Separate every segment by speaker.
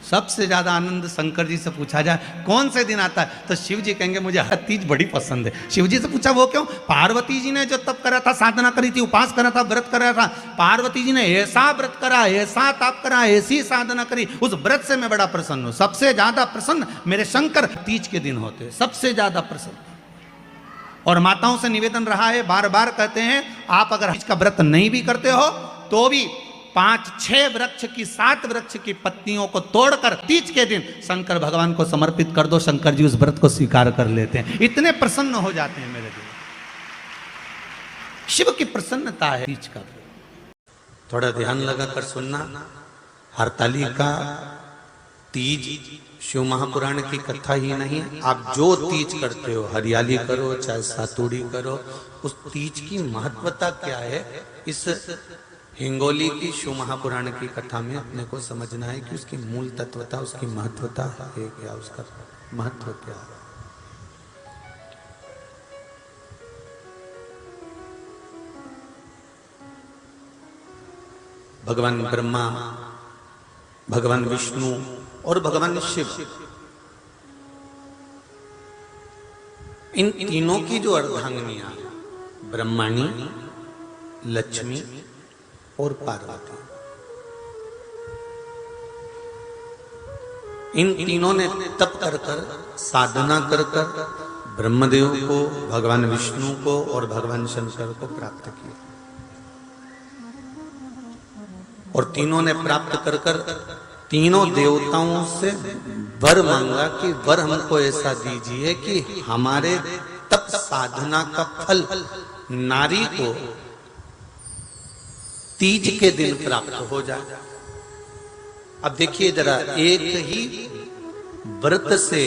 Speaker 1: सबसे ज्यादा आनंद शंकर जी से पूछा जाए कौन से दिन आता है, तो शिव जी कहेंगे मुझे हर तीज बड़ी पसंद है। शिव जी से पूछा वो क्यों? पार्वती जी ने जो तप करा था, साधना करी थी, उपास करा था, व्रत करा था, पार्वती जी ने ऐसा व्रत करा, ऐसा तप करा, ऐसी साधना करी, उस व्रत से मैं बड़ा प्रसन्न हूं। सबसे ज्यादा प्रसन्न मेरे शंकर तीज के दिन होते हैं, सबसे ज्यादा प्रसन्न। और माताओं से निवेदन रहा है, बार बार कहते हैं, आप अगर तीज का व्रत नहीं भी करते हो तो भी 5-6 वृक्ष की 7 वृक्ष की पत्तियों को तोड़कर तीज के दिन शंकर भगवान को समर्पित कर दो, शंकर जी उस व्रत को स्वीकार कर लेते हैं, इतने प्रसन्न हो जाते हैं मेरे दिल। शिव की प्रसन्नता है तीज का। थोड़ा ध्यान लगाकर सुनना। हरतालिका तीज शिव महापुराण की कथा ही नहीं, आप जो तीज करते हो, हरियाली करो चाहे सातुड़ी करो, उस तीज की महत्वता क्या है, इस हिंगोली की शिव महापुराण की कथा में अपने को समझना है कि उसकी मूल तत्वता, उसकी महत्वता है क्या, उसका महत्व क्या है। भगवान ब्रह्मा, भगवान विष्णु और भगवान शिव, इन तीनों की जो अर्धांगिनियां, ब्रह्माणी, लक्ष्मी और पार्वती, इन तीनों ने तप कर कर, साधना कर कर ब्रह्मदेव को, भगवान विष्णु को और भगवान शंकर को प्राप्त किया। और तीनों ने प्राप्त कर कर तीनों देवताओं से वर मांगा कि वर हमको ऐसा दीजिए कि हमारे तप साधना का फल नारी को तीज के दिन प्राप्त हो जाए। अब देखिए जरा, एक ही व्रत से,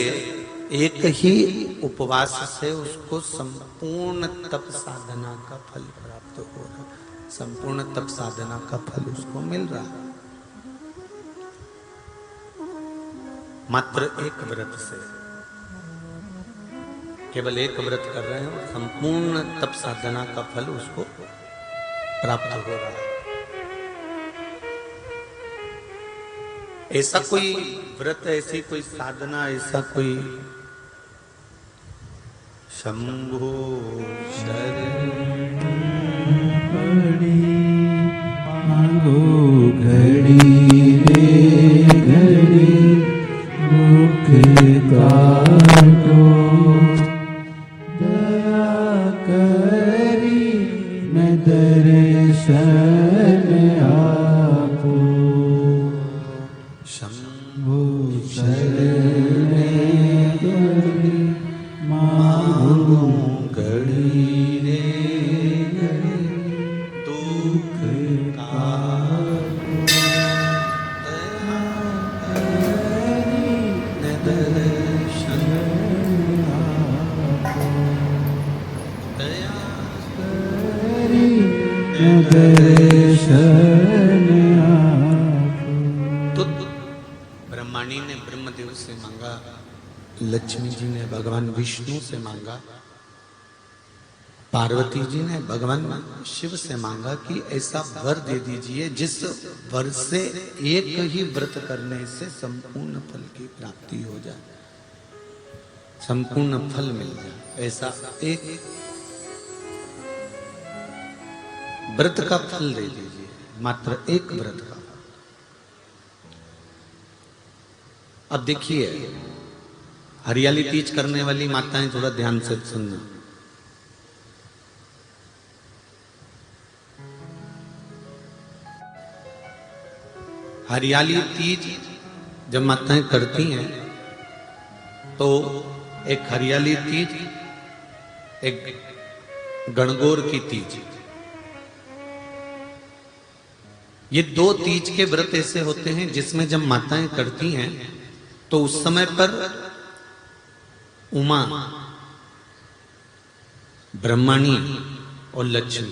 Speaker 1: एक ही उपवास से उसको संपूर्ण तप साधना का फल प्राप्त हो रहा, संपूर्ण तप साधना का फल उसको मिल रहा है, मात्र एक व्रत से। केवल एक व्रत कर रहे हैं और संपूर्ण तप साधना का फल उसको प्राप्त हो रहा है। ऐसा कोई व्रत, ऐसी कोई साधना, ऐसा कोई शंभो शरण
Speaker 2: मांगो घड़ी रे घड़ी दुख काटो, दया करी मैं दर्शन आपो, शंभो शरण घड़ी मांगो घड़ी रे घड़ी दुख काटो, दया करी मैं दर्शन आपो, दया करी मैं दर्शन आपो।
Speaker 1: तो ब्रह्माणी ने ब्रह्मदेव से मांगा, लक्ष्मी जी ने भगवान विष्णु से मांगा, पार्वती जी ने भगवान शिव से मांगा कि ऐसा वर दे दीजिए जिस वर से एक ही व्रत करने से संपूर्ण फल की प्राप्ति हो जाए, संपूर्ण फल मिल जाए। ऐसा एक व्रत का फल दे दीजिए, मात्र एक व्रत का। अब देखिए, हरियाली तीज करने वाली माताएं थोड़ा ध्यान से सुनना। हरियाली तीज जब माताएं करती हैं तो एक हरियाली तीज, एक गणगौर की तीज, ये दो तीज के व्रत ऐसे होते हैं जिसमें जब माताएं करती हैं तो उस समय पर उमा, ब्रह्माणी और लक्ष्मी,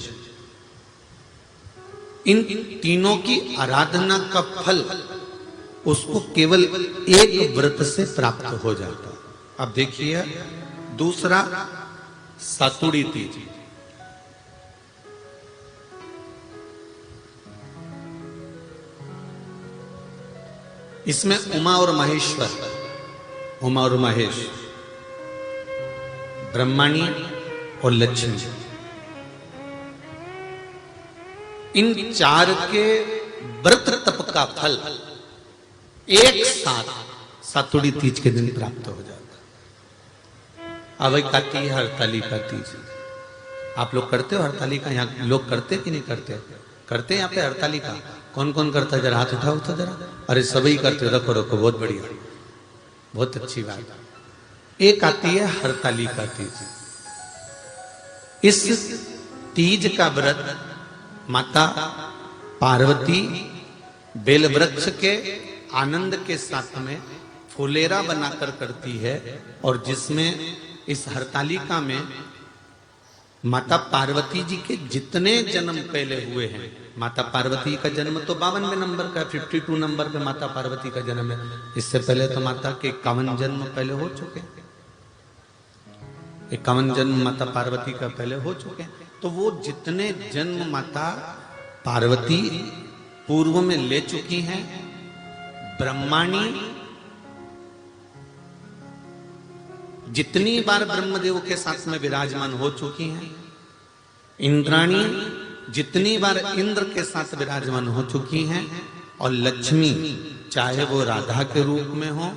Speaker 1: इन तीनों की आराधना का फल उसको केवल एक व्रत से प्राप्त हो जाता। अब देखिए दूसरा, सातुड़ी तीज। इसमें उमा और महेश्वर, उमा और महेश, ब्रह्माणी और लक्ष्मी, इन चार के व्रत तप का फल एक साथ सातुड़ी तीज के दिन प्राप्त हो जाता। अब आती है हरतालिका तीज। आप लोग करते हो हरतालिका? यहाँ लोग करते कि नहीं करते? करते हैं यहाँ पे हरतालिका? कौन कौन करता है? जरा हाथ उठाओ तो जरा। अरे सभी करते हो, रखो रखो, बहुत बढ़िया, बहुत अच्छी बात। एक आती है हरतालिका तीज। इस तीज का व्रत माता पार्वती बेलवृक्ष के आनंद के साथ में फुलेरा बनाकर करती है, और जिसमें इस हरतालिका में माता पार्वती जी के जितने जन्म पहले हुए हैं, माता पार्वती का जन्म तो 52वें नंबर का, 52 नंबर पे माता पार्वती का जन्म है। इससे पहले तो माता के 51 जन्म पहले हो चुके हैं, 51 जन्म माता पार्वती का पहले हो चुके हैं। तो वो जितने जन्म माता पार्वती पूर्व में ले चुकी हैं, ब्रह्माणी जितनी बार ब्रह्मदेव के साथ में विराजमान हो चुकी हैं, इंद्राणी जितनी बार इंद्र के साथ विराजमान हो चुकी हैं, और लक्ष्मी चाहे वो राधा के रूप में हो,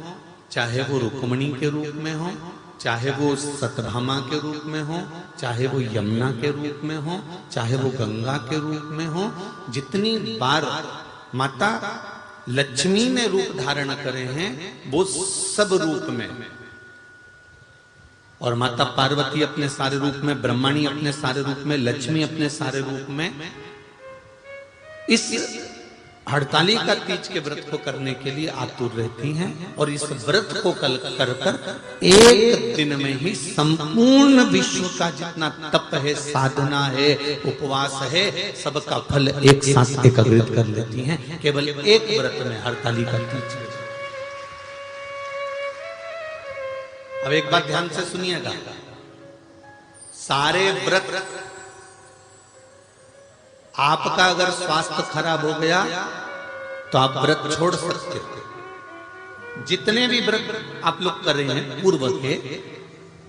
Speaker 1: चाहे वो रुक्मणी के रूप में हो, चाहे वो सतभामा के रूप में हो, चाहे वो यमुना के रूप में हो, चाहे वो गंगा के रूप में हो, जितनी बार माता लक्ष्मी ने रूप धारण करे हैं वो सब रूप में, और माता पार्वती अपने सारे रूप में, ब्रह्माणी अपने सारे रूप में, लक्ष्मी अपने सारे रूप में इस हड़तालिका तीज के व्रत को करने के लिए आतुर रहती हैं। और इस व्रत को कर एक दिन में ही संपूर्ण विश्व का जितना तप है, साधना है, उपवास है, सबका फल एक साथ एकत्रित कर लेती हैं केवल एक व्रत में, हड़तालिका तीज। अब एक बात ध्यान से सुनिएगा, सारे व्रत आपका अगर स्वास्थ्य खराब हो गया तो आप व्रत छोड़ सकते हो। जितने भी व्रत आप लोग कर रहे हैं पूर्व के,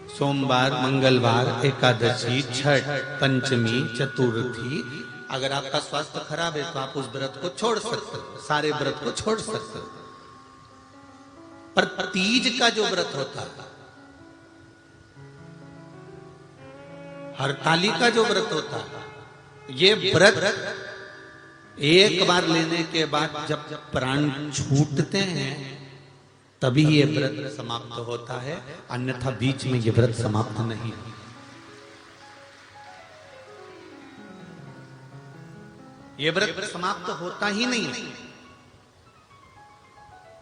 Speaker 1: सोमवार, मंगलवार, एकादशी, छठ, पंचमी, चतुर्थी, अगर आपका स्वास्थ्य खराब है तो आप उस व्रत को छोड़ सकते हो, सारे व्रत को छोड़ सकते हो। पर तीज का जो व्रत होता है, हरतालिका जो व्रत होता है, ये व्रत एक बार लेने के बाद जब प्राण छूटते हैं तभी ये व्रत समाप्त होता है, अन्यथा बीच में ये व्रत समाप्त नहीं। ये व्रत समाप्त होता ही नहीं।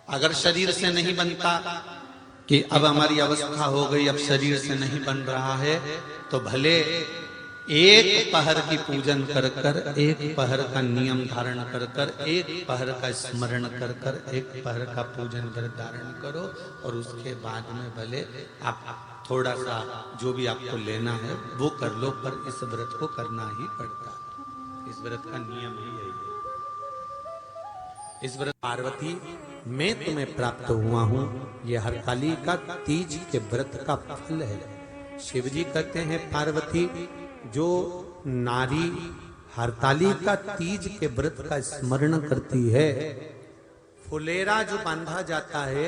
Speaker 1: अगर शरीर से नहीं बनता कि अब हमारी अवस्था हो गई, अब शरीर से नहीं बन रहा है, तो भले एक पहर की पूजन कर कर, एक पहर का नियम धारण कर कर, एक पहर का स्मरण कर कर, एक पहर का पूजन व्रत धारण करो, और उसके बाद में भले आप थोड़ा सा जो भी आपको लेना है वो कर लो, पर इस व्रत को करना ही पड़ता है। इस व्रत का नियम ही यही है। इस व्रत पार्वती मैं तुम्हें प्राप्त हुआ हूं, यह हरतालिका तीज के व्रत का फल है। शिव जी कहते हैं पार्वती जो नारी हरतालिका तीज के व्रत का स्मरण करती है, फुलेरा जो बांधा जाता है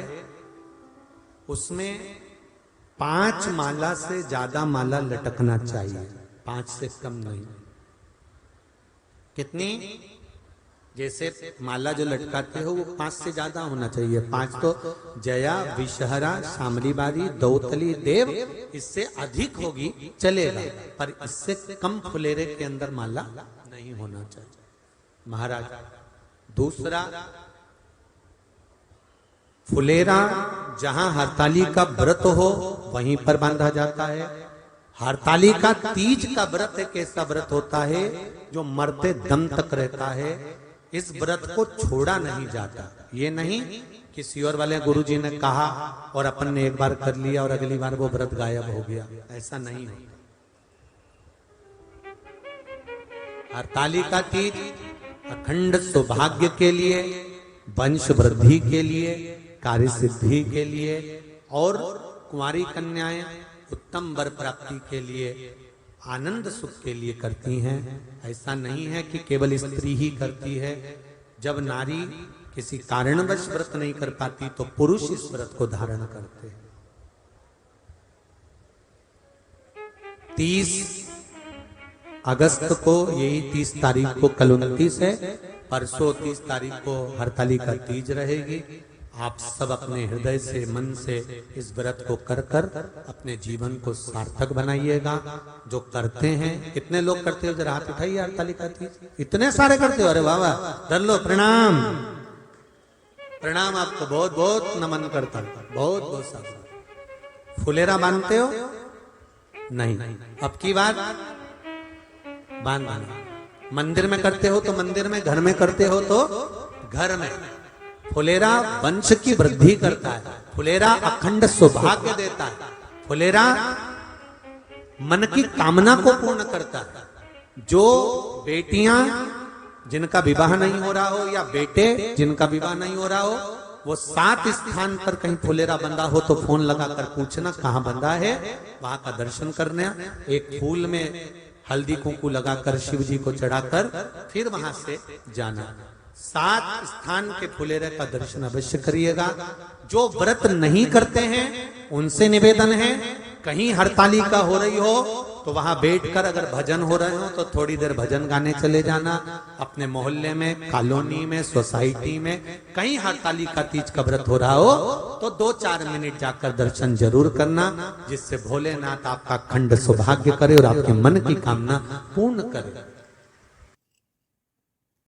Speaker 1: उसमें 5 माला से ज्यादा माला लटकना चाहिए, 5 से कम नहीं। कितनी? जैसे माला जो लटकाते हो वो 5 से ज्यादा होना चाहिए। 5 तो जया, विषहरा, शामलीबारी, दौतली, देव, इससे अधिक होगी चलेगा, पर इससे कम फुलेरे के अंदर माला नहीं होना चाहिए महाराज। दूसरा, फुलेरा जहां हरतालिका व्रत हो वहीं पर बांधा जाता है। हरतालिका तीज का व्रत एक ऐसा व्रत होता है जो मरते दम तक रहता है। इस व्रत को छोड़ा नहीं जाता। ये नहीं कि सियोर वाले गुरुजी ने कहा और अपन ने एक बार कर लिया और अगली बार वो व्रत गायब हो गया, ऐसा नहीं होता। हरतालिका तीज अखंड सौभाग्य के लिए, वंश वृद्धि के लिए, कार्य सिद्धि के लिए, और कुंवारी कन्याएं उत्तम वर प्राप्ति के लिए, आनंद सुख के लिए करती हैं। ऐसा नहीं है कि केवल स्त्री ही करती है। जब नारी किसी कारणवश व्रत नहीं कर पाती तो पुरुष इस व्रत को धारण करते हैं। 30 अगस्त को, यही 30 तारीख को, कल 29 है, परसों 30 तारीख को हरतालिका तीज रहेगी। आप सब अपने हृदय से, मन से इस व्रत को कर कर अपने जीवन को सार्थक बनाइएगा। जो करते हैं, कितने लोग करते हो जरा हाथ उठाइए। हरतालिका तीज इतने सारे करते हो, अरे वाह वाह, कर लो, प्रणाम प्रणाम, आपको बहुत बहुत नमन करता हूं, बहुत बहुत सारा। फुलेरा बांधते हो? नहीं, अब की बात बांधना। मंदिर में करते हो तो मंदिर में, घर में करते हो तो घर में। फुलेरा वंश की वृद्धि करता है, फुलेरा अखंड सौभाग्य देता है, फुलेरा मन की कामना को पूर्ण करता है। जो बेटियां जिनका विवाह नहीं हो रहा हो, या बेटे जिनका विवाह नहीं हो रहा हो, वो 7 स्थान पर कहीं फुलेरा बंधा हो तो फोन लगाकर पूछना कहाँ बंधा है, वहां का दर्शन करना। एक फूल में हल्दी कुंकू लगाकर शिव जी को चढ़ाकर फिर वहां से जाना। 7 स्थान के फुलेरे का दर्शन अवश्य करिएगा। जो व्रत नहीं करते हैं उनसे निवेदन है, कहीं हरतालिका हो रही हो तो वहां बैठकर अगर भजन हो रहे हो तो थोड़ी देर भजन गाने चले जाना। अपने मोहल्ले में, कॉलोनी में, सोसाइटी में कहीं हरतालिका तीज का व्रत हो रहा हो तो 2-4 मिनट जाकर दर्शन जरूर करना, जिससे भोलेनाथ आपका अखंड सौभाग्य करे और आपके मन की कामना पूर्ण करे।